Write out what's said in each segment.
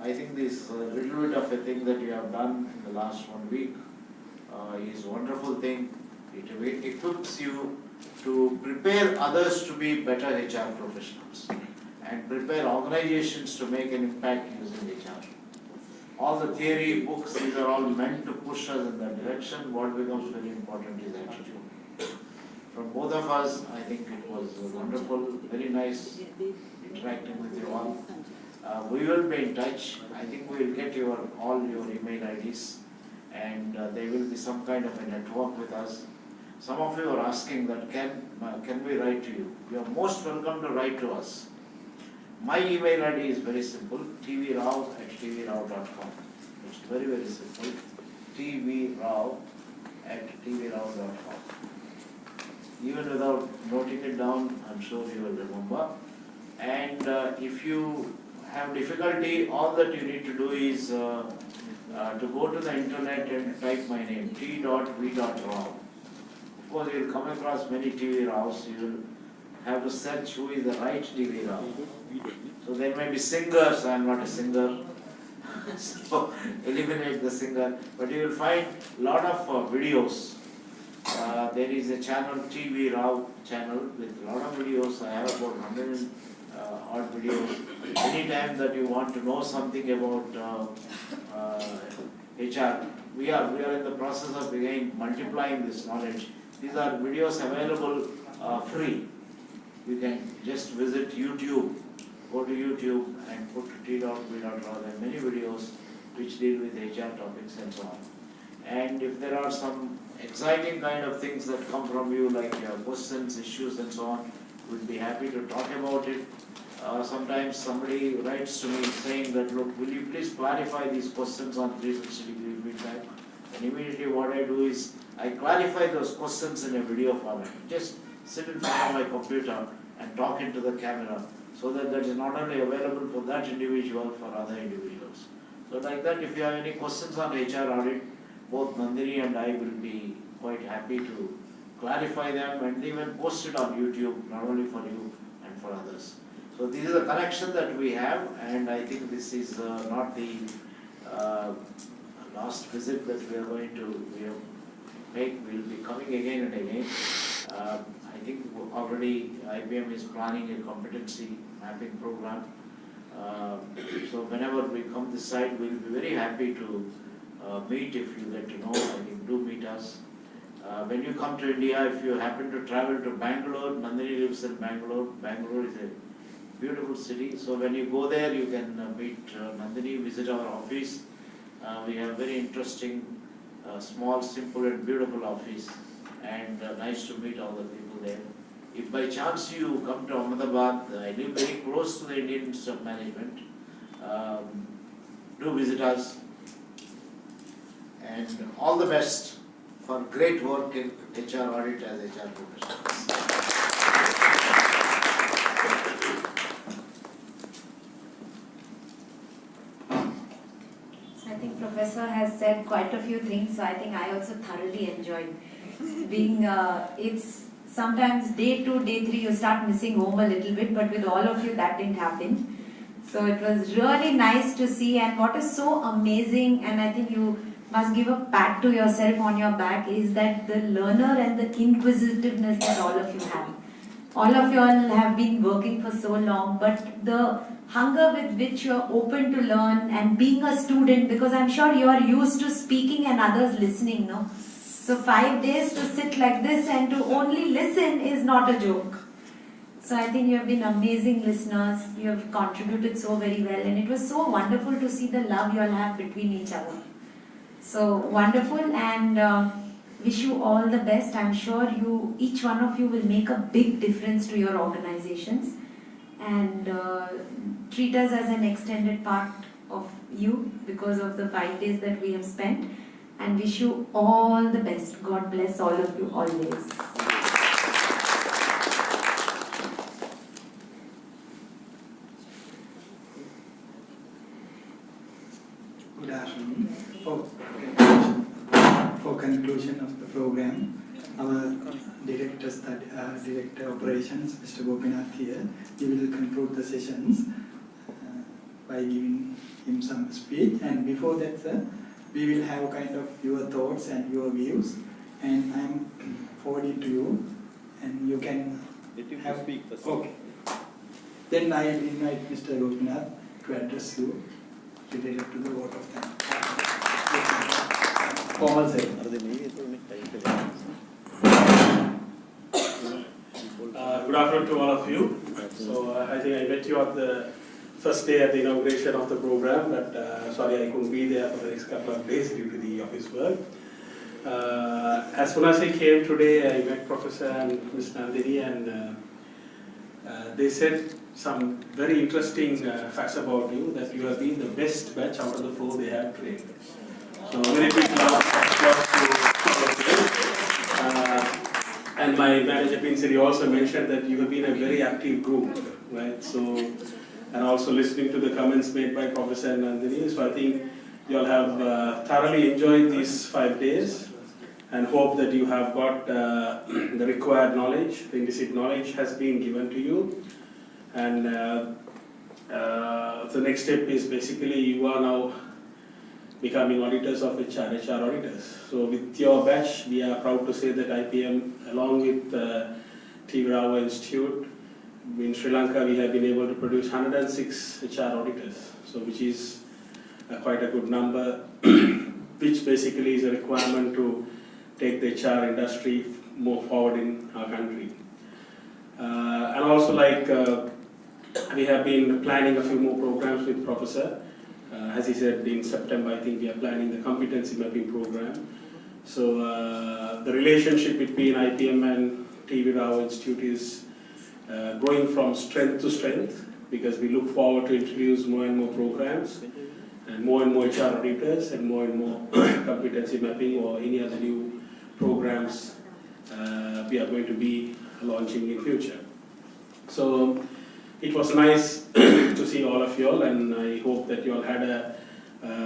I think this little bit of a thing that you have done in the last 1 week is a wonderful thing. It equips you to prepare others to be better HR professionals and prepare organizations to make an impact using HR. All the theory books, these are all meant to push us in that direction. What becomes very important is attitude. From both of us, I think it was wonderful, very nice interacting with you all. We will be in touch. I think we will get all your email IDs, and there will be some kind of a network with us. Some of you are asking that can we write to you? You are most welcome to write to us. My email ID is very simple, tvrao@tvrao.com. It's very, very simple, tvrao@tvrao.com. Even without noting it down, I'm sure you will remember. And if you have difficulty, all that you need to do is to go to the internet and type my name, t.v.rao. Of course, you will come across many TV Raos. You will have to search who is the right TV Rao. So there may be singers, I am not a singer, so eliminate the singer. But you will find a lot of videos. There is a channel, TV Rao channel, with a lot of videos. I have about 100 odd videos. Anytime that you want to know something about HR, we are in the process of again multiplying this knowledge. These are videos available free. You can just visit YouTube, go to YouTube and put t.v.rao. There are many videos which deal with HR topics and so on. And if there are some exciting kind of things that come from you, like questions, issues and so on, we'll be happy to talk about it. Sometimes somebody writes to me saying that, look, will you please clarify these questions on 360-degree feedback? And immediately what I do is I clarify those questions in a video format. Just sit in front of my computer and talk into the camera, so that is not only available for that individual, for other individuals. So like that, if you have any questions on HR audit, both Nandani and I will be quite happy to clarify them and even post it on YouTube, not only for you and for others. So this is a connection that we have, and I think this is not the last visit that we are going to make. We will be coming again and again. I think already IPM is planning a competency mapping program. So whenever we come this side, we will be very happy to meet. If you get to know, I think do meet us. When you come to India, if you happen to travel to Bangalore, Nandani lives in Bangalore. Bangalore is a beautiful city. So when you go there, you can meet Nandani, visit our office. We have very interesting, small, simple and beautiful office, and nice to meet all the people there. If by chance you come to Ahmedabad, I live very close to the Indian Institute of Management. Do visit us, and all the best for great work in HR audit as HR professionals. I think Professor has said quite a few things, so I think I also thoroughly enjoyed being, it's sometimes day 2, day 3 you start missing home a little bit, but with all of you that didn't happen. So it was really nice to see, and what is so amazing, and I think you must give a pat to yourself on your back, is that the learner and the inquisitiveness that all of you have. All of you all have been working for so long, but the hunger with which you are open to learn and being a student, because I'm sure you are used to speaking and others listening, no? So 5 days to sit like this and to only listen is not a joke. So I think you have been amazing listeners. You have contributed so very well, and it was so wonderful to see the love you all have between each other. So wonderful, and wish you all the best. I'm sure each one of you will make a big difference to your organizations, and treat us as an extended part of you because of the 5 days that we have spent, and wish you all the best. God bless all of you always. Good afternoon. For conclusion of the program, our Director Operations, Mr. Gopinath here, he will conclude the sessions by giving him some speech, and before that, sir, we will have kind of your thoughts and your views, and I am forwarding to you, and you can have speak first. Okay. Then I will invite Mr. Gopinath to address you related to the vote of thanks. Formal say. Good afternoon to all of you. So I think I met you on the first day at the inauguration of the program, but sorry I couldn't be there for the next couple of days due to the office work. As soon as I came today, I met Professor and Ms. Nandani, and they said some very interesting facts about you, that you have been the best batch out of the 4 they have trained. So very big applause to and my manager Pinsiri also mentioned that you have been a very active group, right? So, and also listening to the comments made by Professor and Nandani. So I think you all have thoroughly enjoyed these 5 days, and hope that you have got the required knowledge, the implicit knowledge has been given to you. And the next step is basically you are now becoming auditors of HR auditors. So with your batch, we are proud to say that IPM, along with T. Rao Institute, in Sri Lanka, we have been able to produce 106 HR auditors, so which is quite a good number, which basically is a requirement to take the HR industry more forward in our country. And also, like, we have been planning a few more programs with Professor. As he said, in September, I think we are planning the competency mapping program. So the relationship between IPM and T. Rao Institute is growing from strength to strength, because we look forward to introduce more and more programs and more HR auditors and more competency mapping or any other new programs we are going to be launching in future. So it was nice to see all of you all, and I hope that you all had a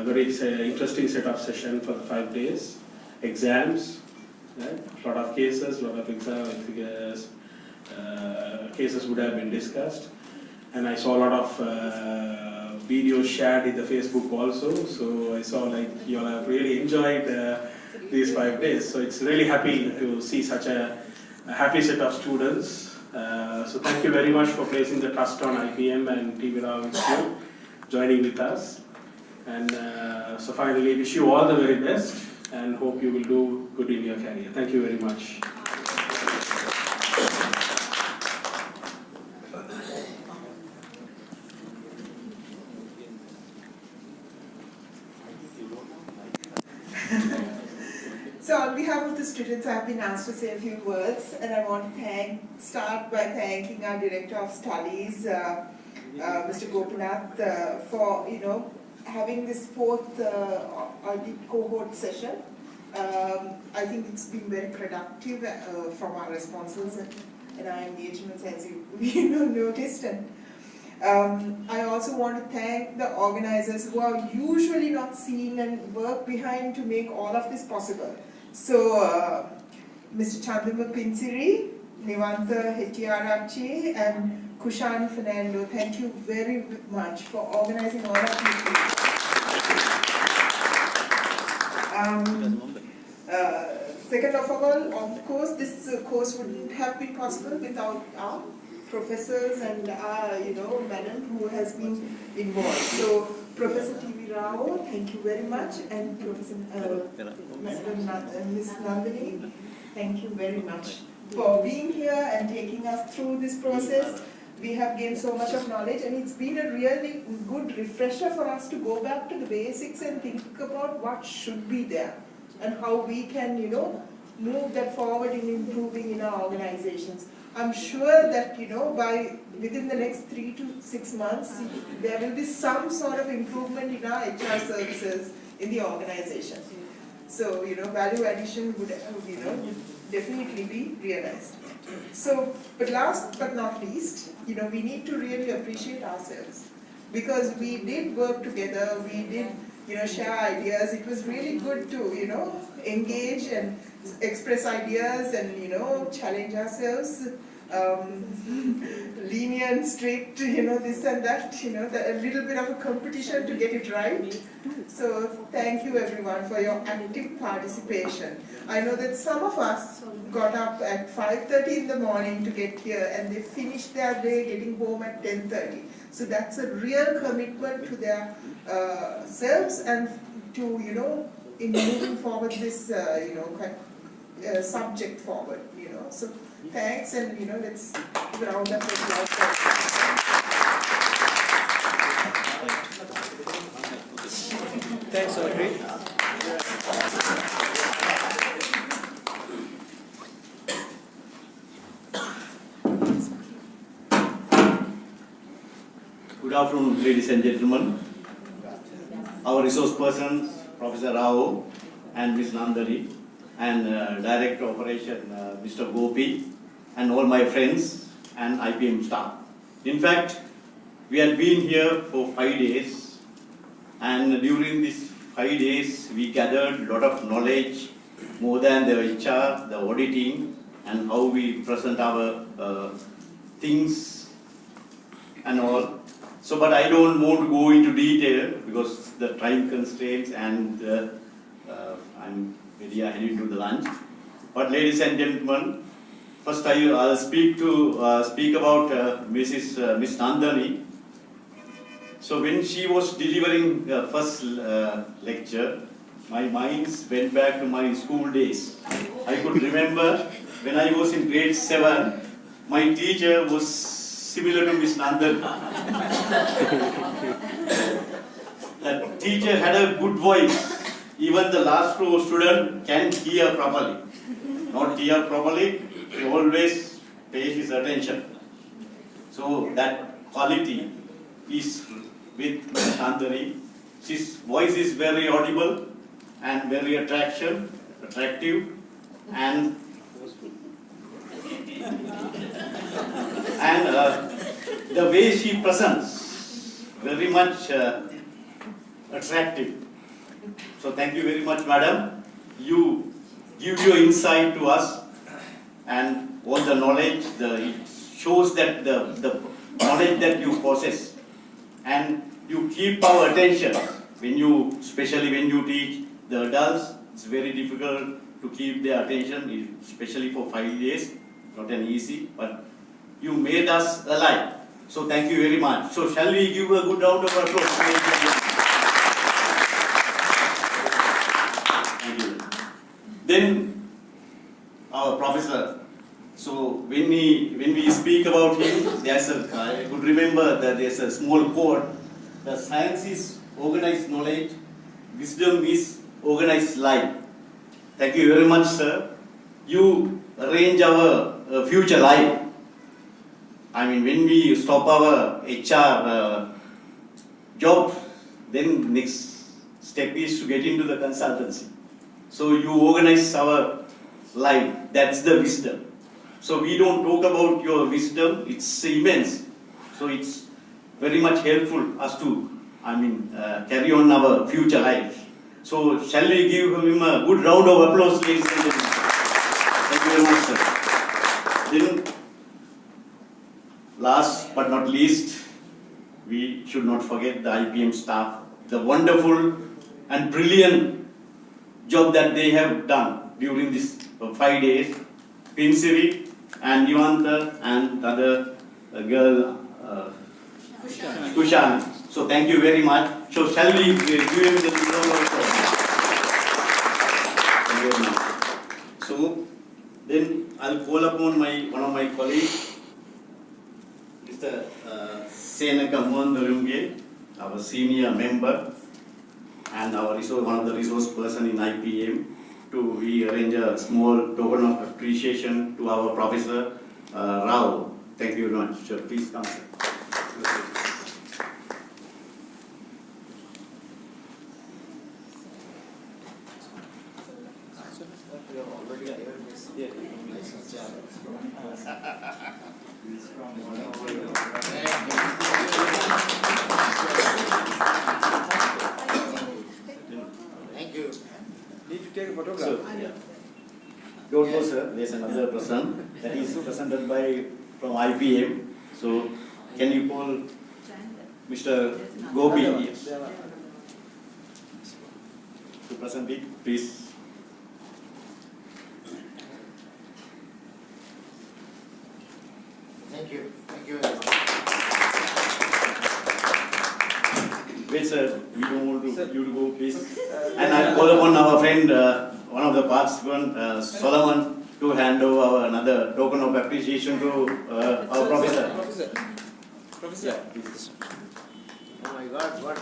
very interesting set of session for the 5 days. Exams, right? A lot of cases, a lot of cases would have been discussed, and I saw a lot of videos shared in the Facebook also. So I saw like you all have really enjoyed these 5 days. So it's really happy to see such a happy set of students. So thank you very much for placing the trust on IPM and T. Rao Institute, joining with us. And so finally, wish you all the very best and hope you will do good in your career. Thank you very much. So on behalf of the students, I have been asked to say a few words, and I want to start by thanking our Director of Studies, Mr. Gopinath, for having this 4th audit cohort session. I think it's been very productive from our responses and our engagements, as you noticed. And I also want to thank the organizers who are usually not seen and work behind to make all of this possible. So, Mr. Chandama Pinsiri, Nivanta Hettiarachchi, and Kushani Fernando, thank you very much for organizing all of these things. Second of all, of course, this course wouldn't have been possible without our professors and madam who has been involved. So, Professor T. Rao, thank you very much, and Professor Ms. Nandani, thank you very much for being here and taking us through this process. We have gained so much of knowledge, and it's been a really good refresher for us to go back to the basics and think about what should be there and how we can, move that forward in improving in our organizations. I'm sure that, within the next 3 to 6 months, there will be some sort of improvement in our HR services in the organization. So, value addition would, definitely be realized. So, but last but not least, we need to really appreciate ourselves, because we did work together, we did, share ideas. It was really good to, engage and express ideas and, challenge ourselves. lenient, strict, this and that, a little bit of a competition to get it right. So thank you everyone for your active participation. I know that some of us got up at 5:30 in the morning to get here and they finished their day getting home at 10:30. So that's a real commitment to their selves and to, in moving forward this, subject forward, So thanks and, let's give a round of applause. Thanks, Audrey. Good afternoon, ladies and gentlemen. Our resource persons, Professor Rao and Ms. Nandani, and Director of Operation, Mr. Gopi, and all my friends and IPM staff. In fact, we had been here for 5 days, and during these 5 days, we gathered a lot of knowledge, more than the HR, the auditing, and how we present our things and all. So, but I don't want to go into detail because the time constraints and I'm very heading to the lunch. But ladies and gentlemen, first I'll speak about Miss Nandani. So when she was delivering the first lecture, my mind went back to my school days. I could remember when I was in grade 7, my teacher was similar to Miss Nandani. The teacher had a good voice. Even the last row student can hear properly. Not hear properly, he always pays his attention. So that quality is with Miss Nandani. His voice is very audible and very attractive, and the way she presents, very much attractive. So thank you very much, madam. You give your insight to us and all the knowledge. It shows that the knowledge that you possess, and you keep our attention especially when you teach the adults. It's very difficult to keep their attention, especially for 5 days. Not an easy, but you made us alive. So thank you very much. So shall we give a good round of applause? Thank you. Then our professor. So when we speak about him, I could remember that there's a small quote. The science is organized knowledge, wisdom is organized life. Thank you very much, sir. You arrange our future life. I mean, when we stop our HR job, then next step is to get into the consultancy. So you organize our life. That's the wisdom. So we don't talk about your wisdom. It's immense. So it's very much helpful us to, carry on our future life. So shall we give him a good round of applause, ladies and gentlemen? Thank you very much, sir. Then, last but not least, we should not forget the IPM staff, the wonderful and brilliant job that they have done during these 5 days. Pinsiri and Yuvanta and the other girl, Kushan. So thank you very much. So shall we give him the round of applause? Thank you very much. So then I'll call upon one of my colleagues, Mr. Senaka Mohandarunge, our senior member and one of the resource person in IPM, we arrange a small token of appreciation to our Professor Rao. Thank you very much. Sir, please come, sir. Thank you. Need to take a photograph. So, yeah. Don't go, sir. There's another person that is presented by from IPM. So can you call Mr. Gopi to present it, please? Thank you very much. Wait, sir, we don't want to, you to go, please. And I'll call upon our friend, one of the participants, Solomon, to hand over another token of appreciation to our professor. Professor. Please. Oh my God, what?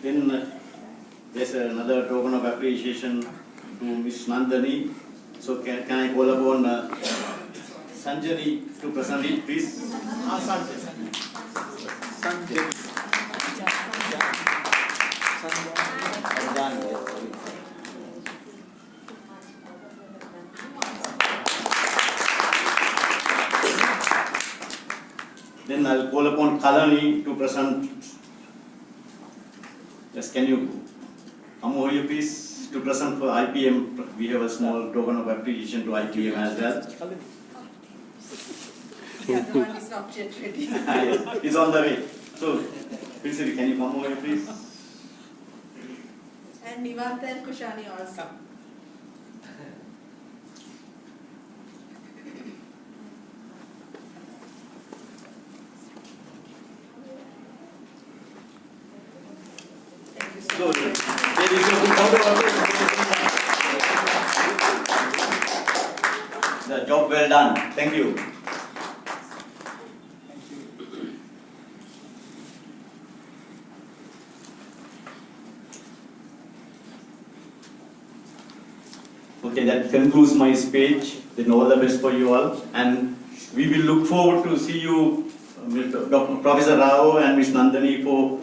Then there's another token of appreciation to Miss Nandani. So can I call upon Sanjani to present it, please? Then I'll call upon Kalani to present. Yes, can you come over here, please, to present for IPM? We have a small token of appreciation to IPM as well. The other one is not yet ready. It's on the way. So, Pinsiri, can you come over here, please? And Nivanta and Kushani also. Thank you so So, much. there is a photo of the job well done. Thank you. Okay, that concludes my speech. Then all the best for you all, and we will look forward to see you, Dr. Professor Rao and Ms. Nandani, for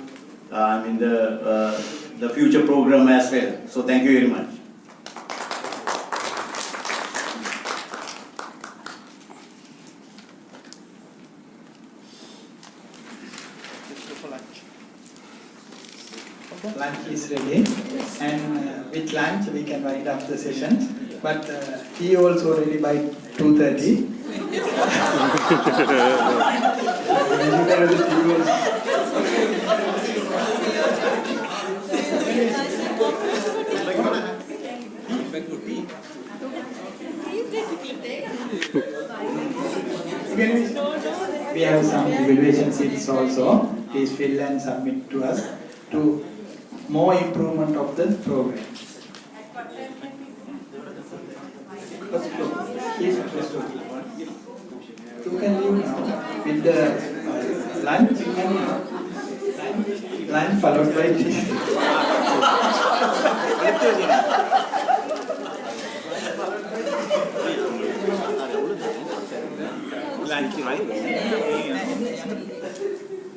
the future program as well. So thank you very much. Lunch is ready, and with lunch we can wind up the session. But tea also ready by 2:30. We have some evaluation sheets also. Please fill and submit to us to more improvement of the program. You can leave now with the lunch. Lunch followed by tea. Lunch, right?